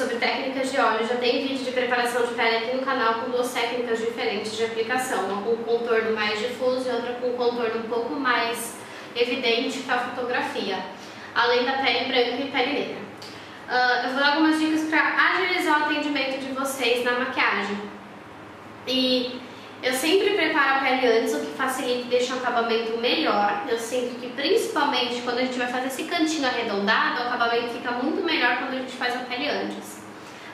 sobre técnicas de óleo, já tem vídeo de preparação de pele aqui no canal com 2 técnicas diferentes de aplicação, uma com contorno mais difuso e outra com contorno um pouco mais evidente que a fotografia, além da pele branca e pele negra. Eu vou dar algumas dicas para agilizar o atendimento de vocês na maquiagem. E eu sempre preparo a pele antes, o que facilita e deixa o acabamento melhor. Eu sinto que principalmente quando a gente vai fazer esse cantinho arredondado, o acabamento fica muito melhor quando a gente faz a pele antes,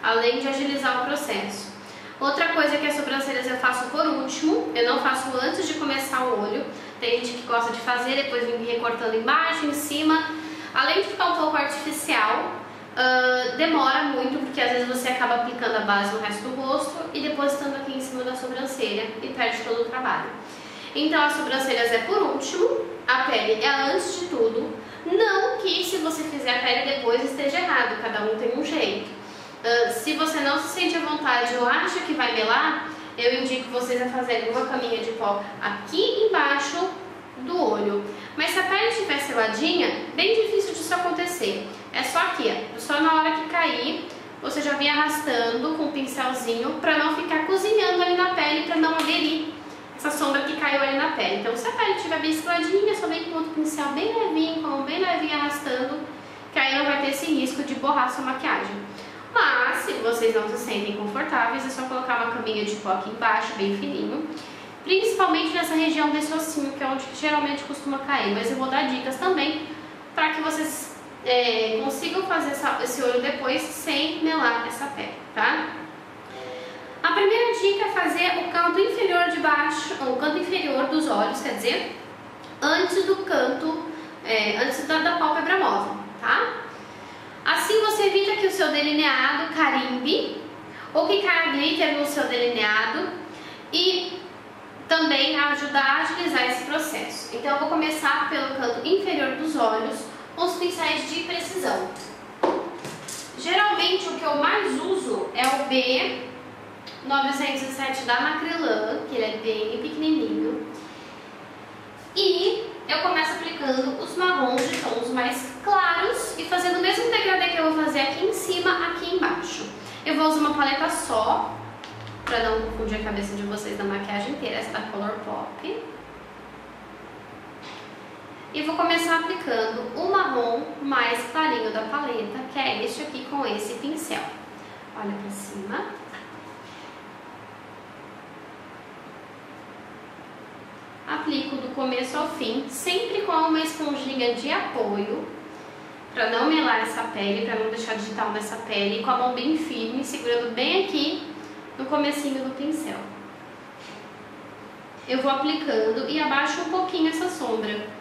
além de agilizar o processo. Outra coisa é que as sobrancelhas eu faço por último, eu não faço antes de começar o olho. Tem gente que gosta de fazer, depois vem recortando embaixo, em cima. Além de ficar um pouco artificial, demora muito, porque às vezes você acaba aplicando a base no resto do rosto e depositando aqui em cima da sobrancelha e perde todo o trabalho. Então as sobrancelhas é por último, a pele é antes de tudo. Não que se você fizer a pele depois esteja errado, cada um tem um jeito. Se você não se sente à vontade ou acha que vai melar, eu indico vocês a fazerem uma caminha de pó aqui embaixo do olho. Mas se a pele estiver seladinha, bem difícil disso acontecer. É só aqui, ó. Só na hora que cair, você já vem arrastando com o pincelzinho para não ficar cozinhando ali na pele, para não aderir essa sombra que caiu ali na pele. Então, se a pele estiver bem seladinha, só vem com outro pincel bem levinho, com a mão bem levinha arrastando, que aí não vai ter esse risco de borrar sua maquiagem. Mas, se vocês não se sentem confortáveis, é só colocar uma caminha de pó aqui embaixo, bem fininho. Principalmente nessa região desse ossinho, que é onde geralmente costuma cair. Mas eu vou dar dicas também para que vocês consigam fazer esse olho depois sem melar essa pele, tá? A primeira dica é fazer o canto inferior de baixo, o canto inferior dos olhos, quer dizer, antes do canto, antes da pálpebra móvel, tá? Assim você evita que o seu delineado carimbe ou que caia glitter no seu delineado e também ajudar a agilizar esse processo. Então eu vou começar pelo canto inferior dos olhos com os pincéis de precisão. Geralmente o que eu mais uso é o B907 da Macrylan, que ele é bem pequenininho. E eu começo aplicando os marrons de tons mais claros e fazendo o mesmo degradê que eu vou fazer aqui em cima, aqui embaixo. Eu vou usar uma paleta só, para não confundir a cabeça de vocês da maquiagem inteira, essa da Colourpop. E vou começar aplicando o marrom mais clarinho da paleta, que é este aqui com esse pincel. Olha pra cima. Aplico do começo ao fim, sempre com uma esponjinha de apoio, para não melar essa pele, para não deixar digital nessa pele, com a mão bem firme, segurando bem aqui no comecinho do pincel. Eu vou aplicando e abaixo um pouquinho essa sombra,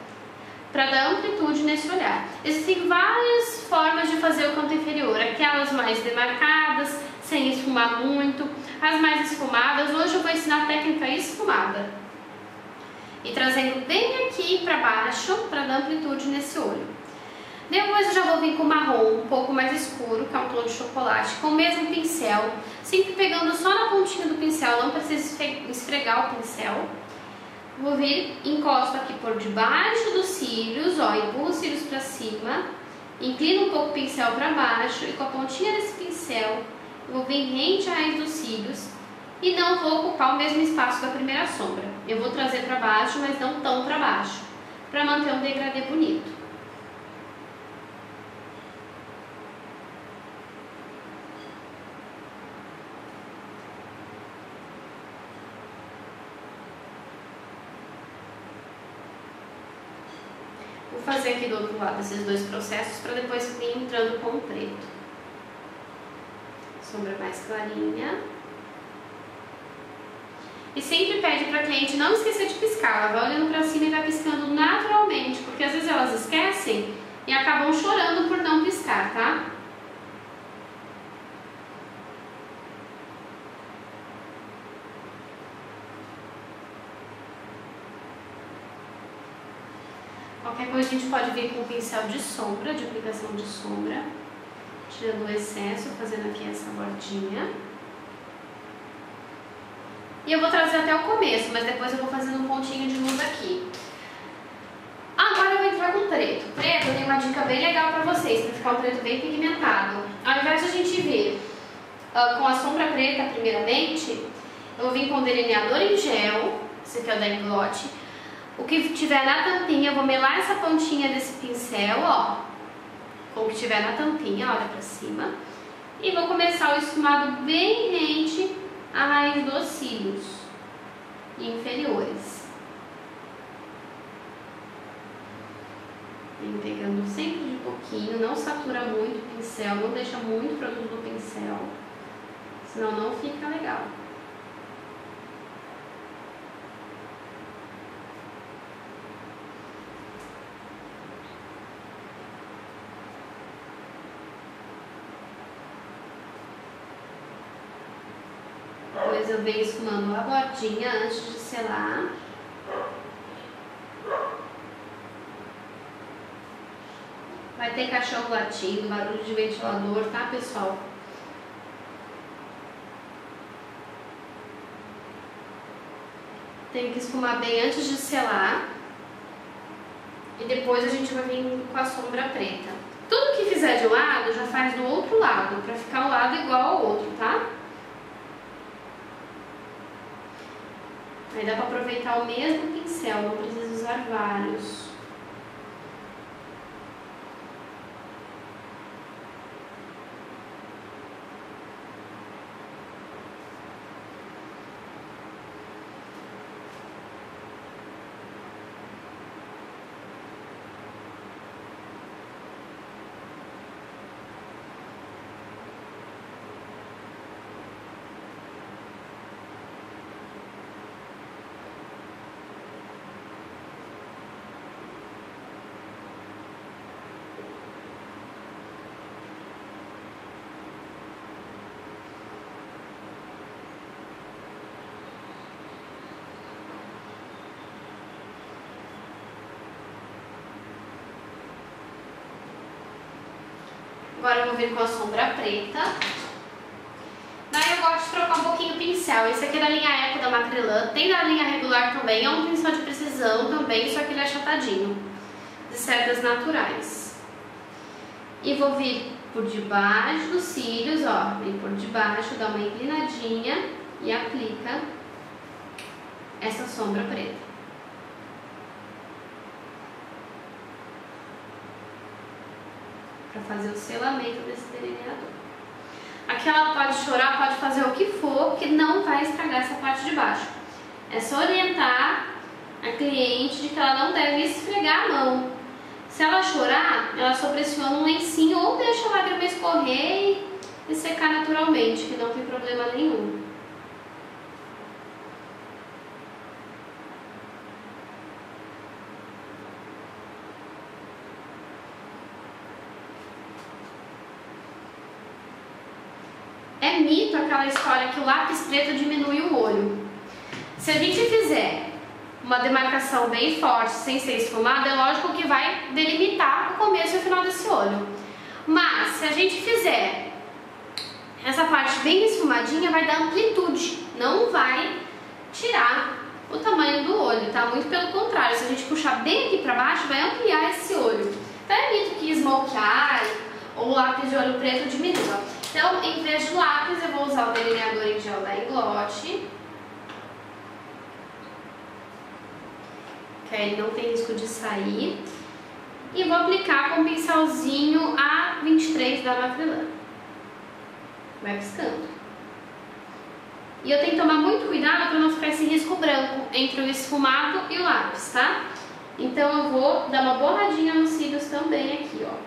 para dar amplitude nesse olhar. Existem várias formas de fazer o canto inferior, aquelas mais demarcadas, sem esfumar muito, as mais esfumadas. Hoje eu vou ensinar a técnica esfumada. E trazendo bem aqui para baixo, para dar amplitude nesse olho. Depois eu já vou vir com o marrom um pouco mais escuro, que é um tom de chocolate, com o mesmo pincel, sempre pegando só na pontinha do pincel, não precisa esfregar o pincel. Vou vir, encosto aqui por debaixo dos cílios, ó, empurro os cílios para cima, inclino um pouco o pincel para baixo e com a pontinha desse pincel eu vou vir rente à raiz dos cílios e não vou ocupar o mesmo espaço da primeira sombra. Eu vou trazer para baixo, mas não tão para baixo, para manter um degradê bonito. Vou fazer aqui do outro lado esses dois processos para depois vir entrando com o preto. Sombra mais clarinha. E sempre pede para a cliente não esquecer de piscar. Ela vai olhando para cima e vai piscando naturalmente, porque às vezes elas esquecem e acabam chorando por não piscar, tá? Qualquer coisa a gente pode vir com um pincel de sombra, de aplicação de sombra, tirando o excesso, fazendo aqui essa bordinha. E eu vou trazer até o começo, mas depois eu vou fazendo um pontinho de luz aqui. Agora eu vou entrar com preto. Preto, eu tenho uma dica bem legal pra vocês, pra ficar um preto bem pigmentado. Ao invés de a gente vir com a sombra preta primeiramente, eu vou vir com o delineador em gel, esse aqui é o da Inglot. O que tiver na tampinha, eu vou melar essa pontinha desse pincel, ó, com o que tiver na tampinha, olha pra cima. E vou começar o esfumado bem rente à raiz dos cílios inferiores. Vem pegando sempre de pouquinho, não satura muito o pincel, não deixa muito produto do pincel, senão não fica legal. Depois eu venho esfumando a bordinha antes de selar. Vai ter cachorro latindo, barulho de ventilador, tá, pessoal? Tem que esfumar bem antes de selar. E depois a gente vai vir com a sombra preta. Tudo que fizer de um lado, já faz do outro lado, pra ficar um lado igual ao outro, tá? Aí dá pra aproveitar o mesmo pincel, não precisa usar vários. Agora eu vou vir com a sombra preta. Daí eu gosto de trocar um pouquinho o pincel. Esse aqui é da linha Eco da Macrylan. Tem da linha regular também. É um pincel de precisão também, só que ele é achatadinho, de cerdas naturais. E vou vir por debaixo dos cílios, ó. Vem por debaixo, dá uma inclinadinha e aplica essa sombra preta. Para fazer o selamento desse delineador. Aqui ela pode chorar, pode fazer o que for, que não vai estragar essa parte de baixo. É só orientar a cliente de que ela não deve esfregar a mão. Se ela chorar, ela só pressiona um lencinho ou deixa a lágrima escorrer e secar naturalmente, que não tem problema nenhum. É mito aquela história que o lápis preto diminui o olho. Se a gente fizer uma demarcação bem forte, sem ser esfumado, é lógico que vai delimitar o começo e o final desse olho. Mas se a gente fizer essa parte bem esfumadinha, vai dar amplitude, não vai tirar o tamanho do olho, tá? Muito pelo contrário, se a gente puxar bem aqui pra baixo, vai ampliar esse olho. Então é mito que smoke eye ou lápis de olho preto diminua. Então, em vez de lápis, eu vou usar o delineador em gel da Inglot, que aí não tem risco de sair. E vou aplicar com o pincelzinho A23 da Macrylan. Vai piscando. E eu tenho que tomar muito cuidado para não ficar esse risco branco entre o esfumado e o lápis, tá? Então eu vou dar uma borradinha nos cílios também aqui, ó.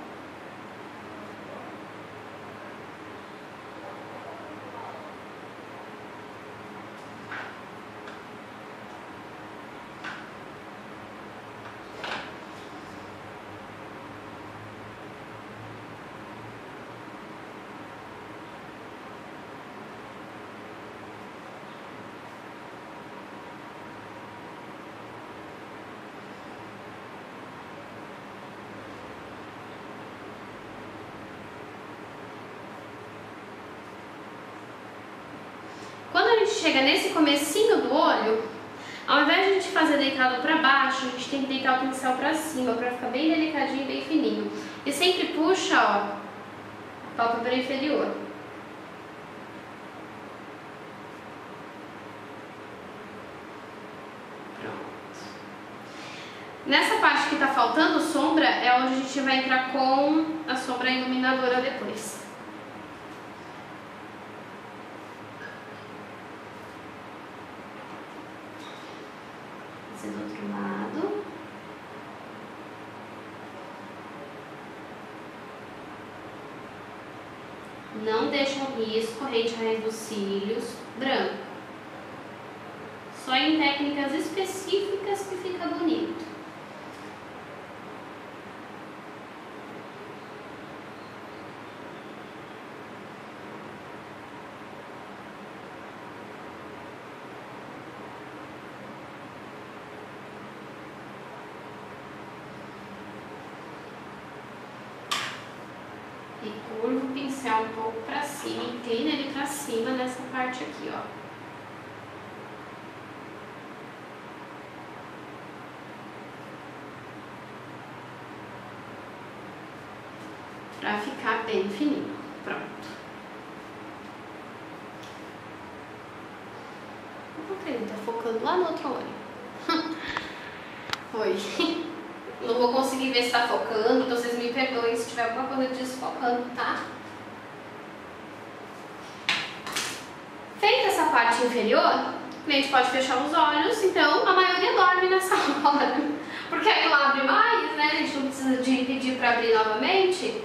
Quando a gente chega nesse comecinho do olho, ao invés de a gente fazer deitado para baixo, a gente tem que deitar o pincel para cima, para ficar bem delicadinho e bem fininho. E sempre puxa, ó, a pálpebra inferior. Pronto. Nessa parte que tá faltando sombra é onde a gente vai entrar com a sombra iluminadora depois. Esse do outro lado. Não deixa um risco, corrente raiz dos cílios, branco. Só em técnicas específicas que fica bonito. E curva o pincel um pouco para cima, inclina ele para cima nessa parte aqui, ó. Para ficar bem fininho. Pronto. Ele tá focando lá no outro olho. Oi. Não vou conseguir ver se tá focando, então vocês me perdoem se tiver alguma coisa desfocando, tá? Feita essa parte inferior, o cliente pode fechar os olhos, então a maioria dorme nessa hora. Porque aí não abre mais, né? A gente não precisa de pedir para abrir novamente.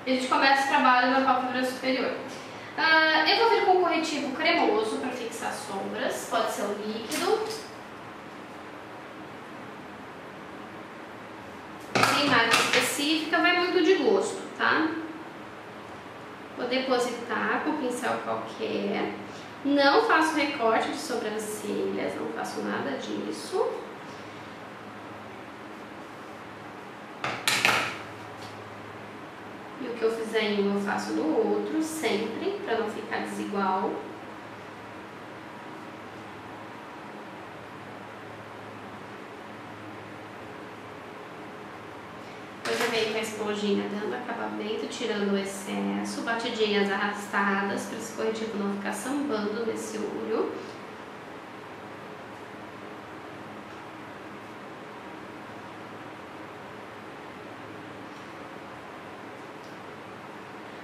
E a gente começa o trabalho na pálpebra superior. Eu vou vir com um corretivo cremoso para fixar sombras, pode ser o líquido. Sem marca específica, vai muito de gosto, tá? Vou depositar com pincel qualquer. Não faço recorte de sobrancelhas, não faço nada disso. E o que eu fizer em um eu faço no outro, sempre, para não ficar desigual. Eu já venho com a esponjinha dando acabamento, tirando o excesso, batidinhas arrastadas para esse corretivo não ficar sambando nesse olho.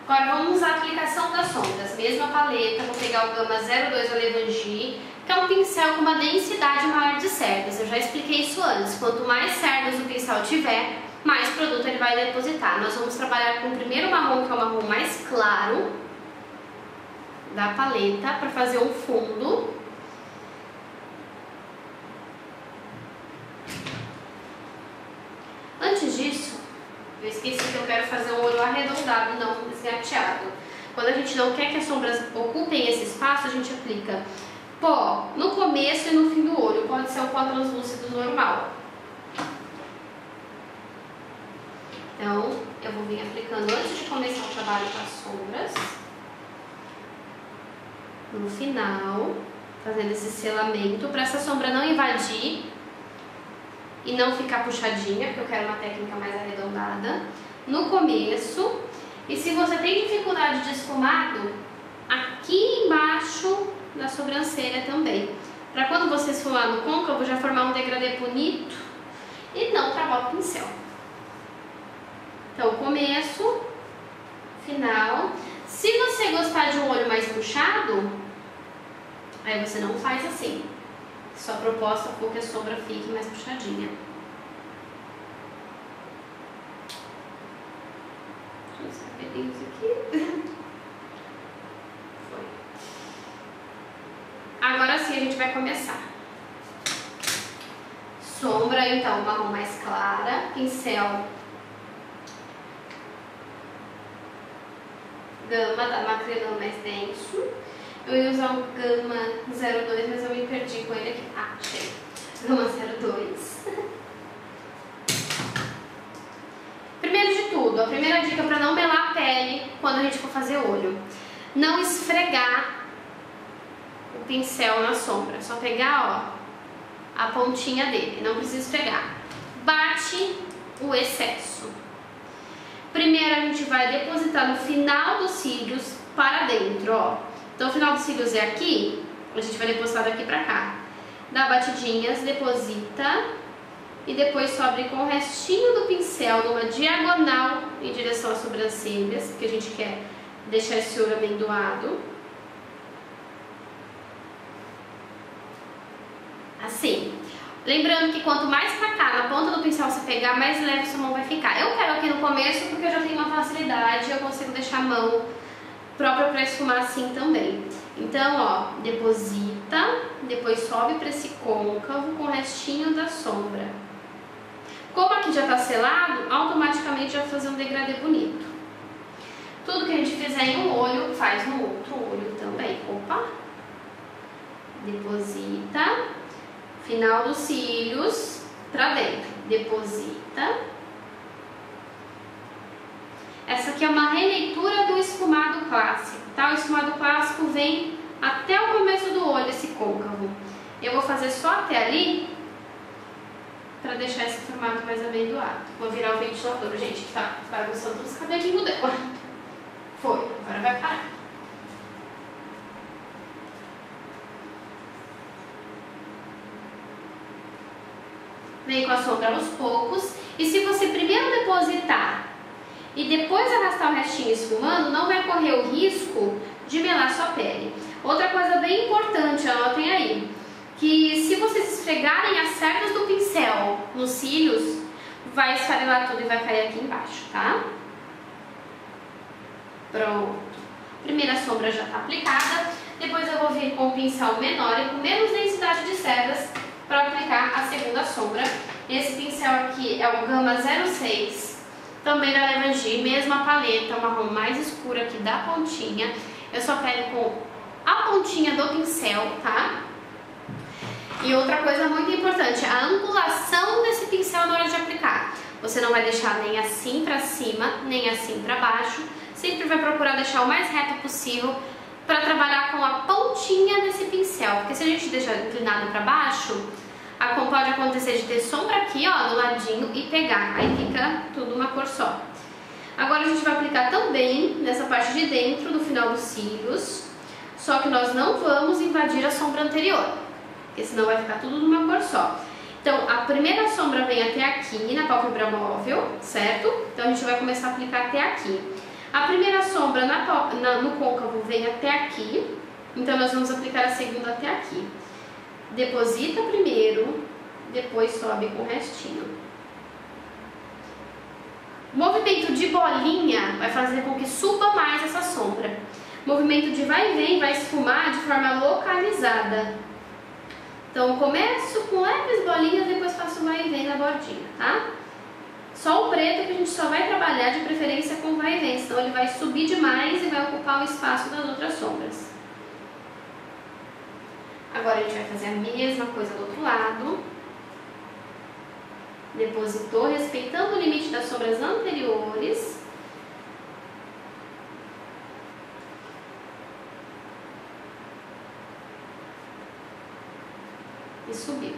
Agora vamos usar a aplicação das sombras. Mesma paleta, vou pegar o Gama 02 Olevangi, que é um pincel com uma densidade maior de cerdas. Eu já expliquei isso antes. Quanto mais cerdas o pincel tiver, mais produto ele vai depositar. Nós vamos trabalhar com o primeiro marrom, que é o marrom mais claro da paleta, para fazer um fundo. Antes disso, eu esqueci que eu quero fazer um olho arredondado, não esgateado. Quando a gente não quer que as sombras ocupem esse espaço, a gente aplica pó no começo e no fim do olho. Pode ser o pó translúcido normal. Então, eu vou vir aplicando antes de começar o trabalho com as sombras. No final, fazendo esse selamento, para essa sombra não invadir e não ficar puxadinha, porque eu quero uma técnica mais arredondada. No começo, e se você tem dificuldade de esfumado, aqui embaixo da sobrancelha também. Para quando você esfumar no côncavo, já formar um degradê bonito e não travar o pincel. Então, começo, final. Se você gostar de um olho mais puxado, aí você não faz assim. Sua proposta for que a sombra fique mais puxadinha. Deixa os cabelinhos aqui. Foi. Agora sim a gente vai começar. Sombra, então, marrom mais clara, pincel Gama da Macrylan mais denso. Eu ia usar o Gama 02, mas eu me perdi com ele aqui. Ah, achei. Gama 02. Primeiro de tudo, a primeira dica para não melar a pele quando a gente for fazer olho. Não esfregar o pincel na sombra. Só pegar, ó, a pontinha dele. Não precisa esfregar. Bate o excesso. Primeiro gente vai depositar no final dos cílios para dentro, ó. Então o final dos cílios é aqui, a gente vai depositar daqui pra cá. Dá batidinhas, deposita e depois sobe com o restinho do pincel numa diagonal em direção às sobrancelhas, porque a gente quer deixar esse olho amendoado. Assim. Lembrando que quanto mais pra cá, na ponta do pincel você pegar, mais leve sua mão vai ficar. Eu quero aqui no começo porque eu já tenho uma facilidade, eu consigo deixar a mão própria pra esfumar assim também. Então, ó, deposita, depois sobe pra esse côncavo com o restinho da sombra. Como aqui já tá selado, automaticamente já vai fazer um degradê bonito. Tudo que a gente fizer em um olho, faz no outro olho também. Opa! Deposita. Final dos cílios pra dentro. Deposita. Essa aqui é uma releitura do esfumado clássico, tá? O esfumado clássico vem até o começo do olho, esse côncavo. Eu vou fazer só até ali pra deixar esse formato mais amendoado. Vou virar o ventilador, gente, que tá bagunçando os cabelinhos dela. Foi, agora vai parar. Vem com a sombra aos poucos. E se você primeiro depositar e depois arrastar o restinho esfumando, não vai correr o risco de melar sua pele. Outra coisa bem importante, anotem aí, que se vocês esfregarem as cerdas do pincel nos cílios, vai esfarelar tudo e vai cair aqui embaixo, tá? Pronto. Primeira sombra já está aplicada. Depois eu vou vir com o pincel menor e com menos densidade de cerdas para aplicar a segunda sombra. Esse pincel aqui é o Gama 06, também da Levangie, mesma paleta, marrom mais escura aqui da pontinha. Eu só pego com a pontinha do pincel, tá? E outra coisa muito importante, a angulação desse pincel na hora de aplicar. Você não vai deixar nem assim pra cima, nem assim pra baixo. Sempre vai procurar deixar o mais reto possível para trabalhar com a pontinha desse pincel, porque se a gente deixar inclinado para baixo, pode acontecer de ter sombra aqui, ó, do ladinho e pegar, aí fica tudo uma cor só. Agora a gente vai aplicar também nessa parte de dentro, no final dos cílios, só que nós não vamos invadir a sombra anterior, porque senão vai ficar tudo numa cor só. Então a primeira sombra vem até aqui, na pálpebra móvel, certo? Então a gente vai começar a aplicar até aqui. A primeira sombra no côncavo vem até aqui, então nós vamos aplicar a segunda até aqui. Deposita primeiro, depois sobe com o restinho. O movimento de bolinha vai fazer com que suba mais essa sombra. O movimento de vai e vem vai esfumar de forma localizada. Então começo com leves bolinhas, depois faço vai e vem na bordinha, tá? Só o preto que a gente só vai trabalhar de preferência com vai e vem, senão ele vai subir demais e vai ocupar o espaço das outras sombras. Agora a gente vai fazer a mesma coisa do outro lado. Depositou, respeitando o limite das sombras anteriores. E subiu.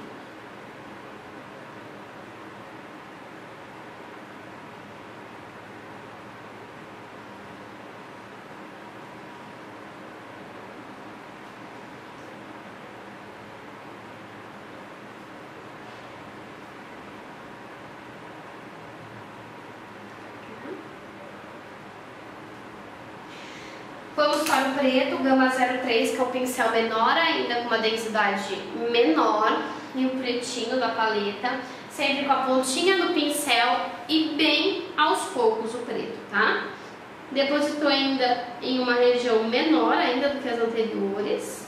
Vamos para o preto, Gama 03, que é o pincel menor ainda, com uma densidade menor, e o pretinho da paleta, sempre com a pontinha do pincel e bem aos poucos o preto, tá? Depositou ainda em uma região menor ainda do que as anteriores.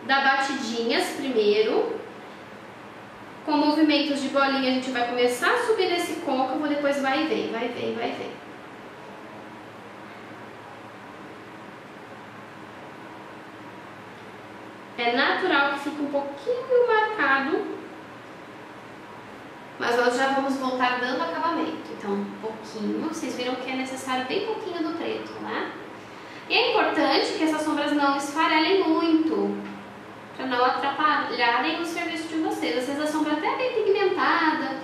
Dá batidinhas primeiro. Com movimentos de bolinha a gente vai começar a subir nesse côncavo, depois vai e vem, vai e vem, vai e vem. É natural que fique um pouquinho marcado, mas nós já vamos voltar dando acabamento. Então, um pouquinho, vocês viram que é necessário bem pouquinho do preto, né? E é importante que essas sombras não esfarelem muito, para não atrapalharem o serviço de vocês. Às vezes a sombra até é bem pigmentada,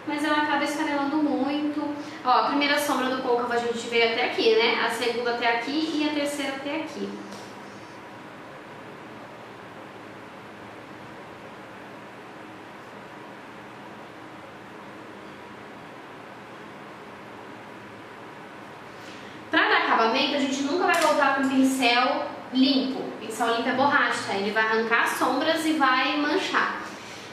mas ela acaba esfarelando muito. Ó, a primeira sombra do côncavo a gente veio até aqui, né? A segunda até aqui e a terceira até aqui. Pra dar acabamento, a gente nunca vai voltar com pincel limpo. Pincel limpo é borracha, ele vai arrancar as sombras e vai manchar.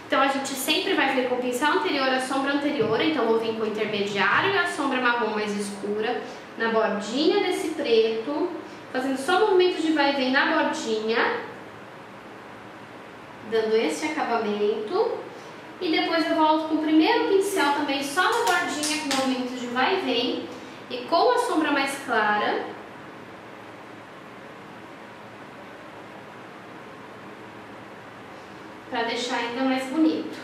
Então a gente sempre vai vir com o pincel anterior à sombra anterior, então eu vou vir com o intermediário e a sombra marrom mais escura na bordinha desse preto, fazendo só movimentos de vai e vem na bordinha, dando esse acabamento. E depois eu volto com o primeiro pincel também só na bordinha com movimentos de vai e vem e com a sombra mais clara. Para deixar ainda mais bonito.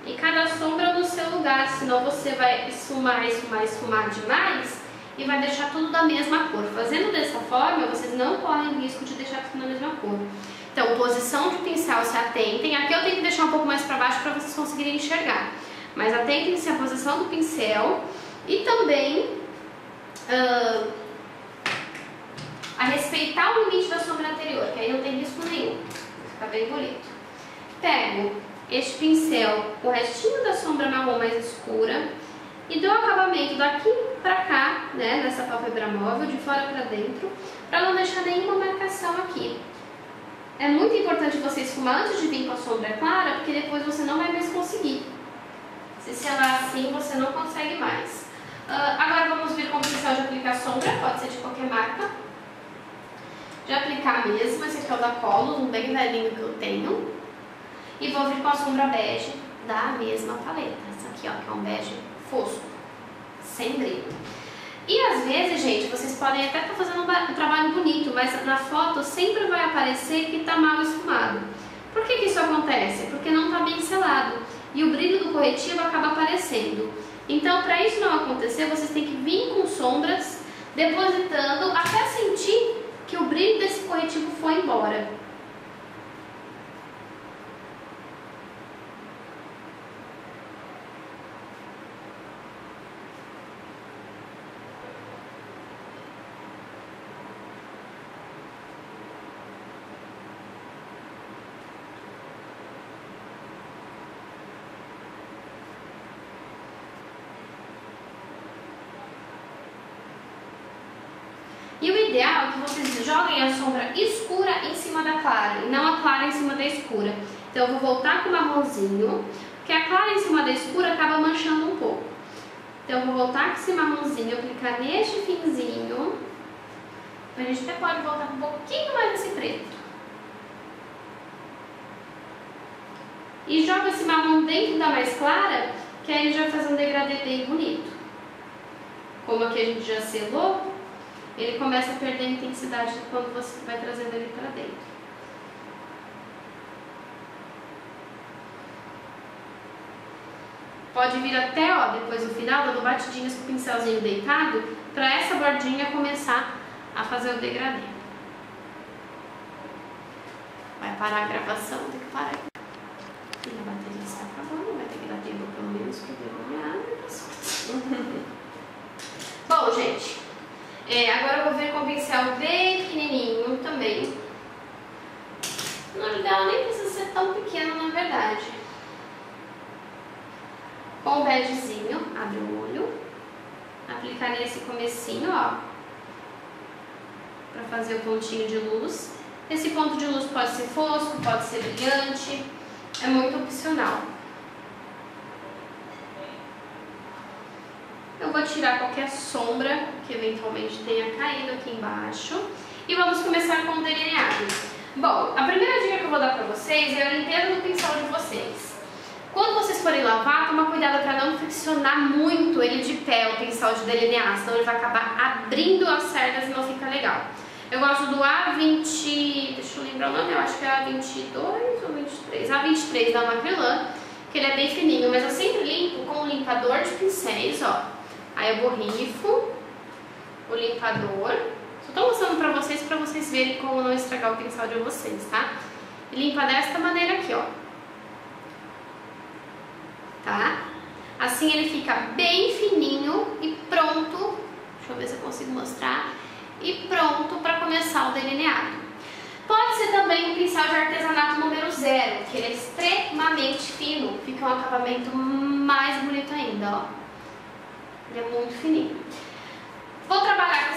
E cada sombra no seu lugar, senão você vai esfumar, esfumar, esfumar demais e vai deixar tudo da mesma cor. Fazendo dessa forma, vocês não correm risco de deixar tudo da mesma cor. Então, posição de pincel, se atentem. Aqui eu tenho que deixar um pouco mais para baixo para vocês conseguirem enxergar. Mas atentem-se à posição do pincel e também a respeitar o limite da sombra anterior, que aí não tem risco nenhum. Fica bem bonito. Pego este pincel, o restinho da sombra marrom mais escura e dou acabamento daqui pra cá, né, nessa pálpebra móvel, de fora pra dentro, pra não deixar nenhuma marcação aqui. É muito importante você esfumar antes de vir com a sombra clara, porque depois você não vai mais conseguir. Se selar assim, você não consegue mais. Agora vamos vir com o pincel de aplicar sombra, pode ser de qualquer marca. De aplicar mesmo, esse aqui é o da Colors, um bem velhinho que eu tenho. E vou vir com a sombra bege da mesma paleta. Essa aqui, ó, que é um bege fosco, sem brilho. E às vezes, gente, vocês podem até estar fazendo um trabalho bonito, mas na foto sempre vai aparecer que está mal esfumado. Por que isso acontece? Porque não está bem selado e o brilho do corretivo acaba aparecendo. Então, para isso não acontecer, vocês têm que vir com sombras, depositando até sentir que o brilho desse corretivo foi embora. E o ideal é que vocês joguem a sombra escura em cima da clara e não a clara em cima da escura. Então eu vou voltar com o marronzinho, porque a clara em cima da escura acaba manchando um pouco. Então eu vou voltar com esse marronzinho, aplicar neste finzinho. A gente até pode voltar com um pouquinho mais desse preto. E joga esse marrom dentro da mais clara, que aí a gente vai fazer um degradê bem bonito. Como aqui a gente já selou, ele começa a perder a intensidade quando você vai trazendo ele para dentro. Pode vir até, ó, depois no final, dando batidinhas com o pincelzinho deitado, para essa bordinha começar a fazer o degradê. Vai parar a gravação, tem que parar. E a bateria está acabando, vai ter que dar tempo pelo menos para eu olhar. Bom, gente. Agora eu vou vir com o pincel bem pequenininho também. O olho dela nem precisa ser tão pequeno, na verdade. Com o begezinho, abre o olho. Aplicar nesse comecinho, ó. Pra fazer o pontinho de luz. Esse ponto de luz pode ser fosco, pode ser brilhante. É muito opcional. Eu vou tirar qualquer sombra que eventualmente tenha caído aqui embaixo. E vamos começar com o delineado. Bom, a primeira dica que eu vou dar pra vocês é a limpeza do pincel de vocês. Quando vocês forem lavar, toma cuidado para não friccionar muito ele de pé, o pincel de delinear, senão ele vai acabar abrindo as cerdas e não fica legal. Eu gosto do A20, deixa eu lembrar o nome, eu acho que é A22 ou 23, A23 da Macrylan, que ele é bem fininho, mas eu sempre limpo com um limpador de pincéis, ó. Aí eu borrifo o limpador, só tô mostrando pra vocês verem como não estragar o pincel de vocês, tá? E limpa desta maneira aqui, ó. Tá? Assim ele fica bem fininho e pronto, deixa eu ver se eu consigo mostrar, e pronto para começar o delineado. Pode ser também um pincel de artesanato número 0, que ele é extremamente fino, fica um acabamento mais bonito ainda, ó. Ele é muito fininho. Vou trabalhar com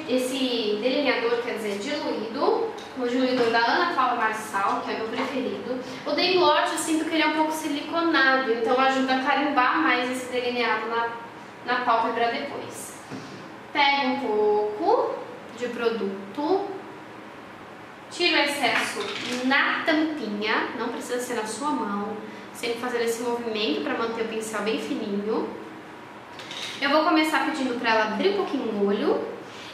esse delineador, quer dizer, diluído, o diluidor da Ana Paula Marçal, que é meu preferido. O Dayglot, eu sinto que ele é um pouco siliconado, então ajuda a carimbar mais esse delineado na pálpebra depois. Pego um pouco de produto, tiro o excesso na tampinha, não precisa ser na sua mão, sempre fazer esse movimento para manter o pincel bem fininho. Eu vou começar pedindo para ela abrir um pouquinho o olho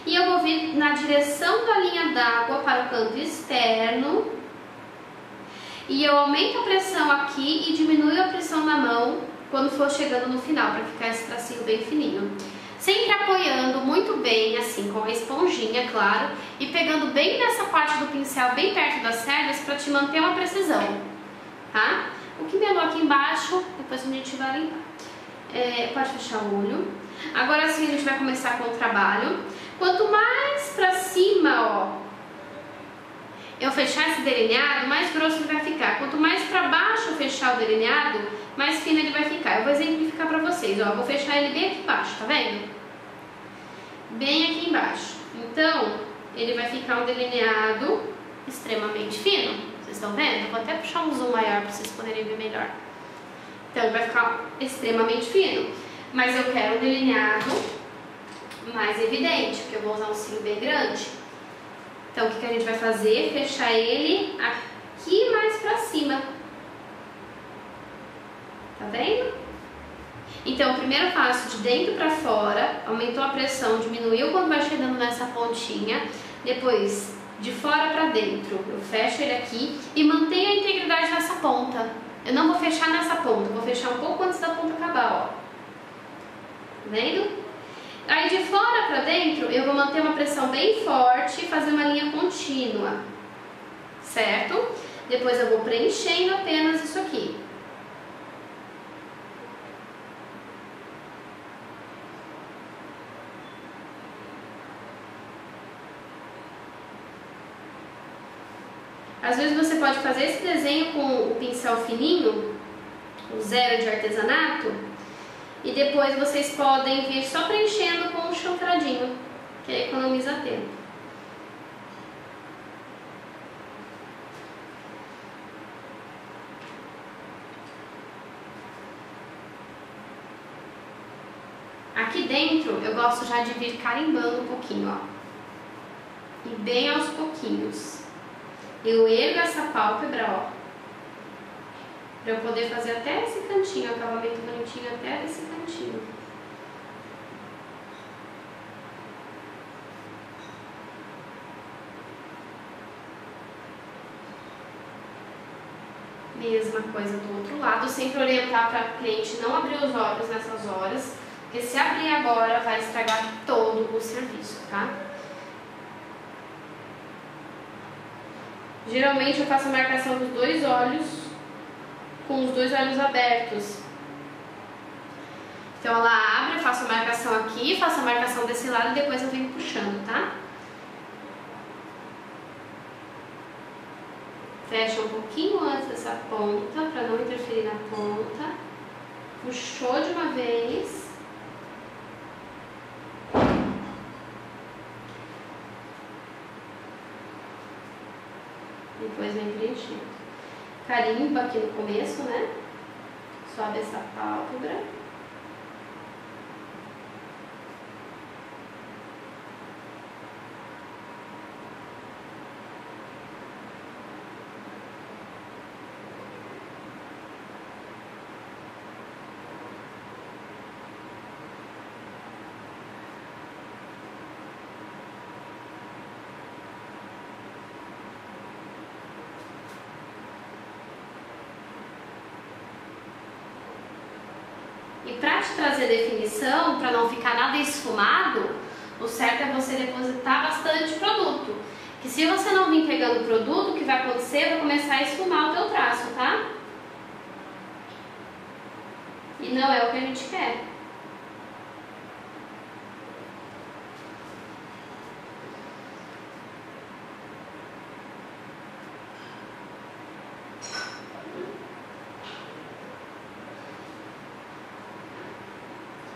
e eu vou vir na direção da linha d'água para o canto externo e eu aumento a pressão aqui e diminuo a pressão na mão quando for chegando no final, para ficar esse tracinho bem fininho. Sempre apoiando muito bem, assim, com a esponjinha, claro, e pegando bem nessa parte do pincel, bem perto das cerdas, para te manter uma precisão, tá? O que melou aqui embaixo, depois a gente vai limpar. Pode fechar o olho. Agora sim a gente vai começar com o trabalho. Quanto mais pra cima, ó, eu fechar esse delineado, mais grosso ele vai ficar. Quanto mais pra baixo eu fechar o delineado, mais fino ele vai ficar. Eu vou exemplificar pra vocês, ó. Eu vou fechar ele bem aqui embaixo, tá vendo? Bem aqui embaixo. Então, ele vai ficar um delineado extremamente fino. Vocês estão vendo? Vou até puxar um zoom maior pra vocês poderem ver melhor. Então ele vai ficar extremamente fino, mas eu quero um delineado mais evidente, porque eu vou usar um cílio bem grande. Então o que a gente vai fazer? Fechar ele aqui mais pra cima. Tá vendo? Então o primeiro passo de dentro pra fora, aumentou a pressão, diminuiu quando vai chegando nessa pontinha. Depois de fora pra dentro, eu fecho ele aqui e mantenho a integridade nessa ponta. Eu não vou fechar nessa ponta, eu vou fechar um pouco antes da ponta acabar, ó. Tá vendo? Aí de fora pra dentro, eu vou manter uma pressão bem forte e fazer uma linha contínua, certo? Depois eu vou preenchendo apenas isso aqui. Às vezes você pode fazer esse desenho com o pincel fininho, o 0 de artesanato, e depois vocês podem vir só preenchendo com um chanfradinho, que aí economiza tempo. Aqui dentro eu gosto já de vir carimbando um pouquinho, ó, e bem aos pouquinhos. Eu ergo essa pálpebra, ó, pra eu poder fazer até esse cantinho, acabamento bonitinho até esse cantinho. Mesma coisa do outro lado, sempre orientar para a cliente não abrir os olhos nessas horas, porque se abrir agora vai estragar todo o serviço, tá? Geralmente eu faço a marcação dos dois olhos, com os dois olhos abertos. Então ela abre, eu faço a marcação aqui, faço a marcação desse lado e depois eu venho puxando, tá? Fecha um pouquinho antes dessa ponta, para não interferir na ponta. Puxou de uma vez. Depois vem preenchendo. Carimba aqui no começo, né? Sobe essa pálpebra. E para te trazer definição, para não ficar nada esfumado, o certo é você depositar bastante produto. Que se você não vir pegando produto, o que vai acontecer? Vai começar a esfumar o teu traço, tá? E não é o que a gente quer.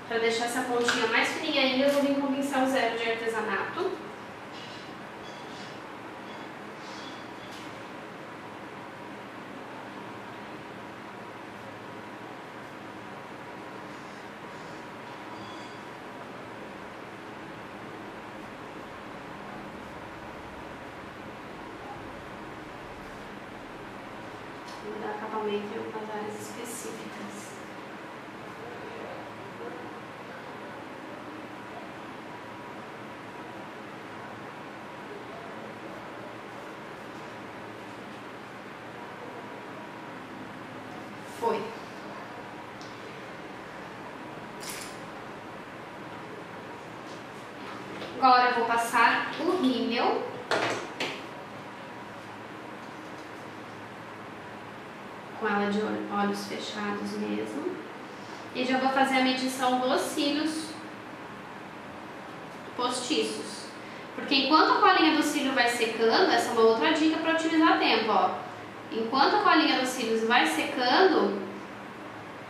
Para deixar essa pontinha mais fininha ainda, eu vou vir com o pincel zero de artesanato. Vou dar acabamento em algumas áreas específicas. Foi. Agora eu vou passar o rímel. Com ela de olhos fechados mesmo. E já vou fazer a medição dos cílios postiços. Porque enquanto a colinha do cílio vai secando, essa é uma outra dica para otimizar tempo, ó. Enquanto a colinha dos cílios vai secando,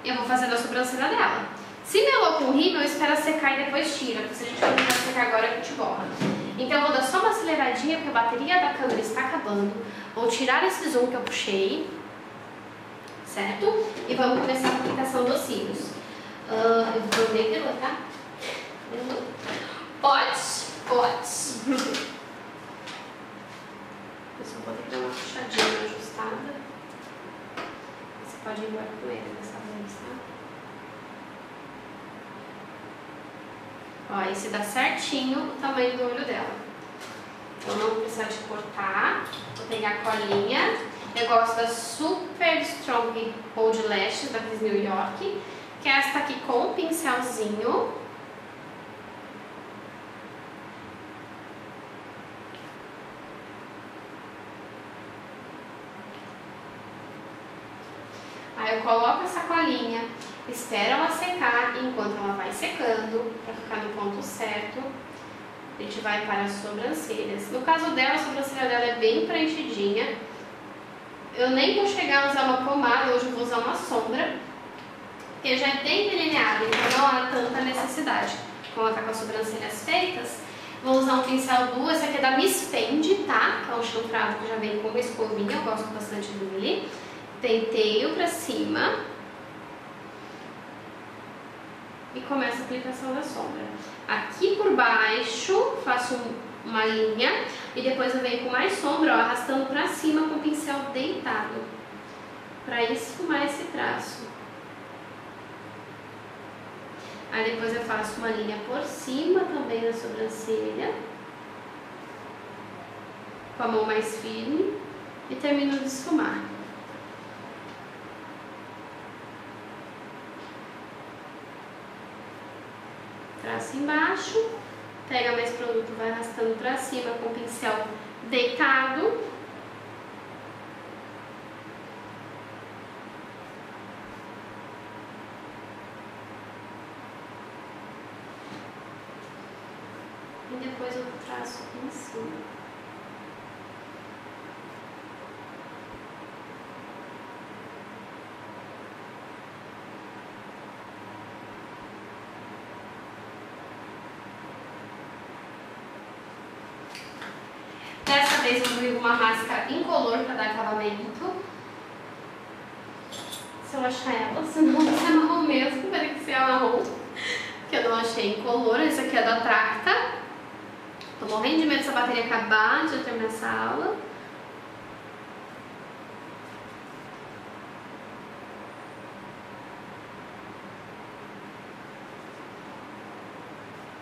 eu vou fazendo a sobrancelha dela. Se melou com rímel, espera secar e depois tira, porque se a gente for tentar secar agora, a gente borra. Então eu vou dar só uma aceleradinha, porque a bateria da câmera está acabando. Vou tirar esse zoom que eu puxei, certo? E vamos começar a aplicação dos cílios. Eu vou bem pelo, tá? Pode. Eu só vou ter que dar uma puxadinha ajustada. Você pode ir embora com ele dessa vez, tá? Ó, esse dá certinho o tamanho do olho dela. Então não vou precisar de cortar. Vou pegar a colinha. Eu gosto da Super Strong Hold Lashes da Cris New York, que é esta aqui com o pincelzinho. Aí eu coloco essa colinha, espero ela secar, e enquanto ela vai secando, para ficar no ponto certo, a gente vai para as sobrancelhas. No caso dela, a sobrancelha dela é bem preenchidinha. Eu nem vou chegar a usar uma pomada, hoje eu vou usar uma sombra, porque já é bem delineada, então não há tanta necessidade. Como ela tá com as sobrancelhas feitas, vou usar um pincel duo, esse aqui é da Miss Fendi, tá? Que é um chanfrado que já vem com uma escovinha, eu gosto bastante dele. Penteio pra cima e começo a aplicação da sombra. Aqui por baixo faço uma linha e depois eu venho com mais sombra, ó, arrastando pra cima com o pincel deitado pra esfumar esse traço. Aí depois eu faço uma linha por cima também na sobrancelha com a mão mais firme e termino de esfumar. Traço embaixo, pega mais produto, vai arrastando pra cima com o pincel deitado. E depois eu traço aqui em cima. Dessa vez eu vou uma máscara incolor para dar acabamento. Se eu achar ela, senão vai ser marrom mesmo, vai ter que ser a marrom. Que eu não achei incolor. Esse aqui é da Tracta. Tô morrendo de medo dessa bateria acabar antes de eu terminar essa aula.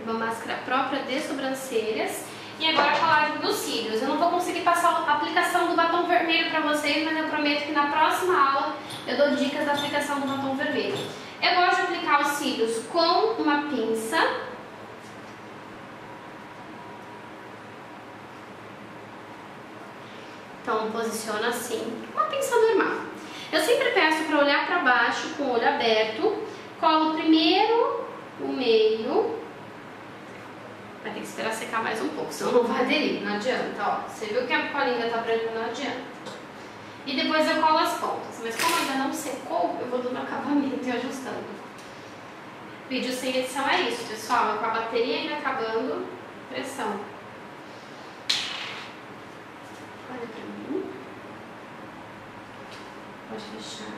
Uma máscara própria de sobrancelhas. E agora a colagem dos cílios. Eu não vou conseguir passar a aplicação do batom vermelho para vocês, mas eu prometo que na próxima aula eu dou dicas da aplicação do batom vermelho. Eu gosto de aplicar os cílios com uma pinça. Então posiciona assim, uma pinça normal. Eu sempre peço para olhar para baixo com o olho aberto Colo primeiro o meio. Vai ter que esperar secar mais um pouco, senão não vai aderir, não adianta, ó. Você viu que a colinha tá branca, não adianta. E depois eu colo as pontas, mas como ainda não secou, eu vou dando acabamento e ajustando. Vídeo sem edição é isso, pessoal, com a bateria ainda acabando, pressão. Olha pra mim. Pode fechar.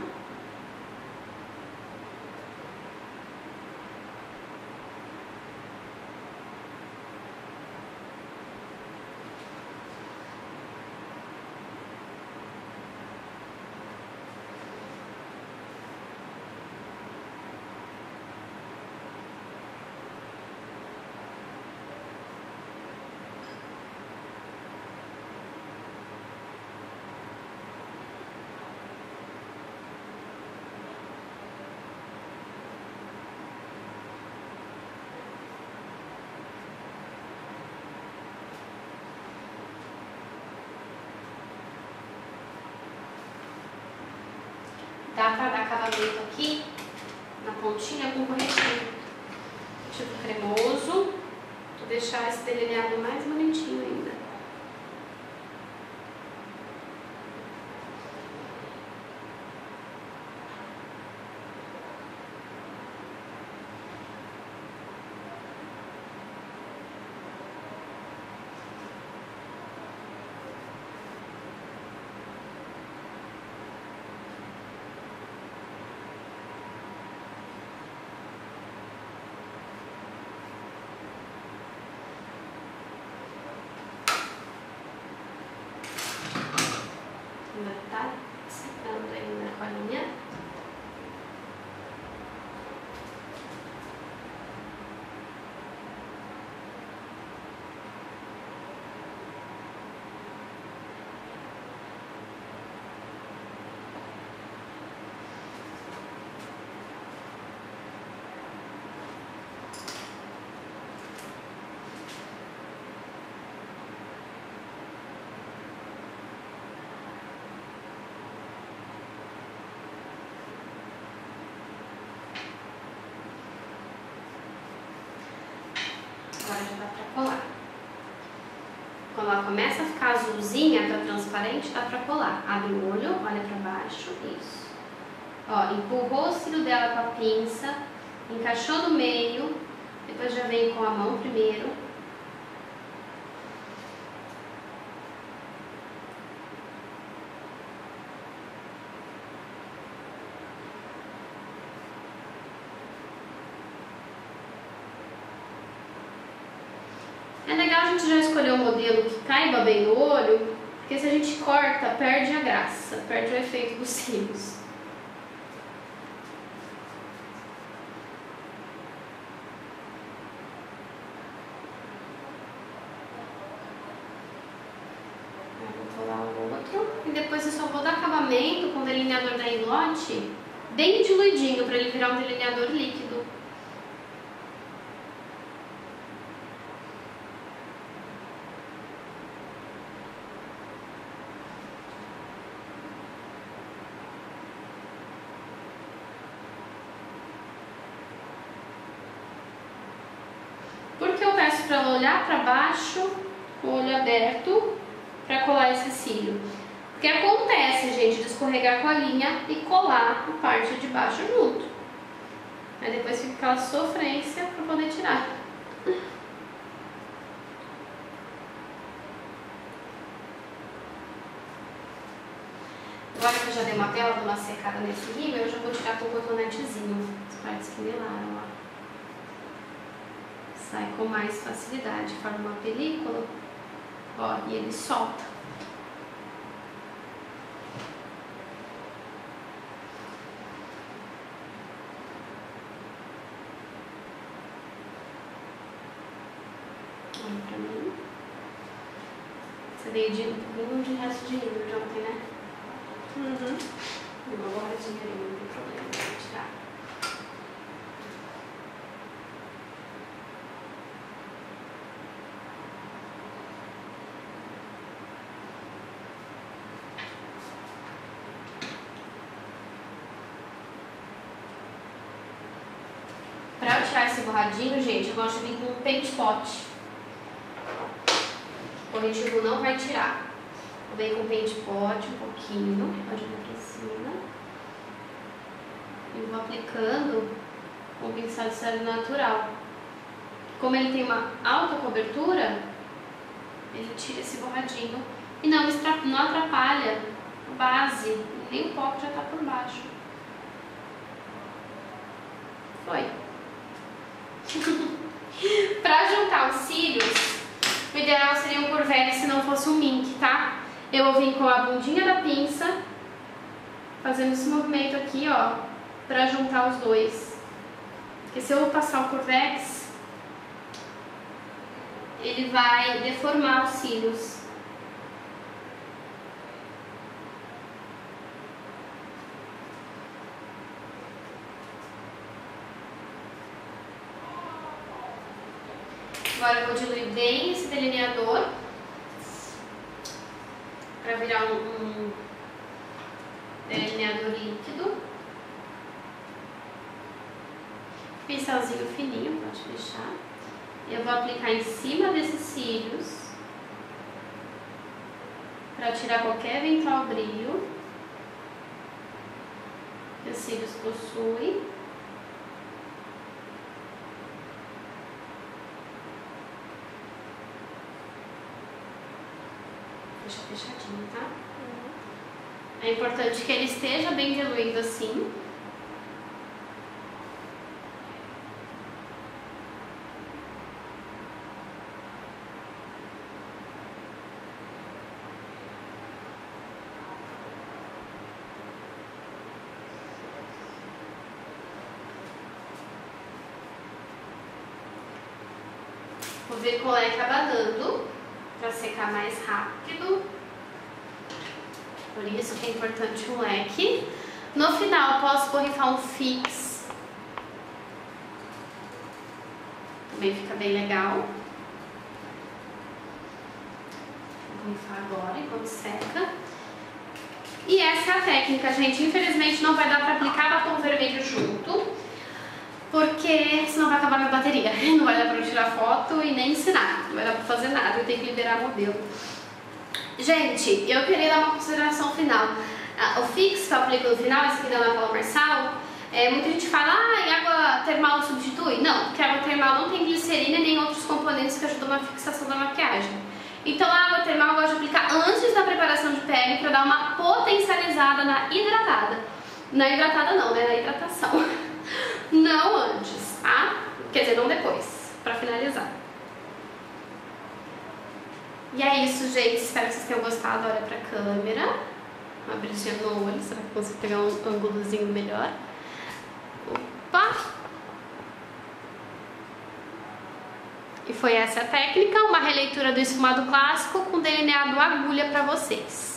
Dá pra dar acabamento aqui na pontinha com corretivo, tipo cremoso. Vou deixar esse delineado mais bonitinho ainda. Ainda tá secando ainda a colinha. Agora já dá pra colar. Quando ela começa a ficar azulzinha, tá transparente, dá pra colar. Abre o olho, olha pra baixo, isso. Ó, empurrou o cílio dela com a pinça, encaixou no meio, depois já vem com a mão primeiro. É legal a gente já escolher um modelo que caiba bem no olho, porque se a gente corta, perde a graça, perde o efeito dos cílios. Vou colar o outro e depois eu só vou dar acabamento com o delineador da Inlote bem diluidinho para ele virar um delineador líquido. Por que eu peço para ela olhar para baixo, com o olho aberto, para colar esse cílio? Porque acontece, gente, de escorregar com a linha e colar a parte de baixo junto. Aí depois fica aquela sofrência para poder tirar. Agora que eu já dei uma bela de uma secada nesse rímel, eu já vou tirar com o cotonetezinho as partes que melaram, ó. Sai com mais facilidade, forma uma película, ó, e ele solta. Olha pra mim. Você veio de um de resto de rímel de ontem, né? Uhum. Uma borradinha ali, não tem problema, vou tirar. tirar esse borradinho, gente, eu gosto de vir com um paint pot. O corretivo não vai tirar. Eu venho com o paint pot um pouquinho, pode vir pra cima. E vou aplicando com o pincel de cera natural. Como ele tem uma alta cobertura, ele tira esse borradinho e não atrapalha a base, nem o pó que já tá por baixo. Foi. Pra juntar os cílios, o ideal seria um curvete se não fosse um mink, tá? Eu vou vir com a bundinha da pinça, fazendo esse movimento aqui, ó, pra juntar os dois. Porque se eu passar o curvex, ele vai deformar os cílios. Agora eu vou diluir bem esse delineador para virar um delineador líquido. Pincelzinho fininho, pode deixar. Eu vou aplicar em cima desses cílios para tirar qualquer eventual brilho que os cílios possuem. Deixa fechadinho, tá? É importante que ele esteja bem diluído assim. Vou vir com o leque abanando para secar mais rápido. Por isso que é importante o leque. No final, eu posso borrifar um fix. Também fica bem legal. Vou borrifar agora enquanto seca. E essa é a técnica, gente. Infelizmente não vai dar para aplicar batom vermelho junto, porque senão vai acabar minha bateria. Não vai dar pra eu tirar foto e nem ensinar. Não vai dar pra fazer nada, eu tenho que liberar modelo. Gente, eu queria dar uma consideração final. O fix que eu aplico no final, esse aqui da Ana Paula Marçal, muita gente fala, água termal substitui? Não, porque a água termal não tem glicerina e nem outros componentes que ajudam na fixação da maquiagem. Então a água termal eu gosto de aplicar antes da preparação de pele pra dar uma potencializada na hidratada. Na hidratada não, né? Na hidratação. Não antes, tá? Quer dizer, não depois, pra finalizar. E é isso, gente. Espero que vocês tenham gostado. Olha pra câmera. Uma brilhinha no olho. Será que eu consigo pegar um ângulozinho melhor? Opa! E foi essa a técnica. Uma releitura do esfumado clássico com delineado agulha pra vocês.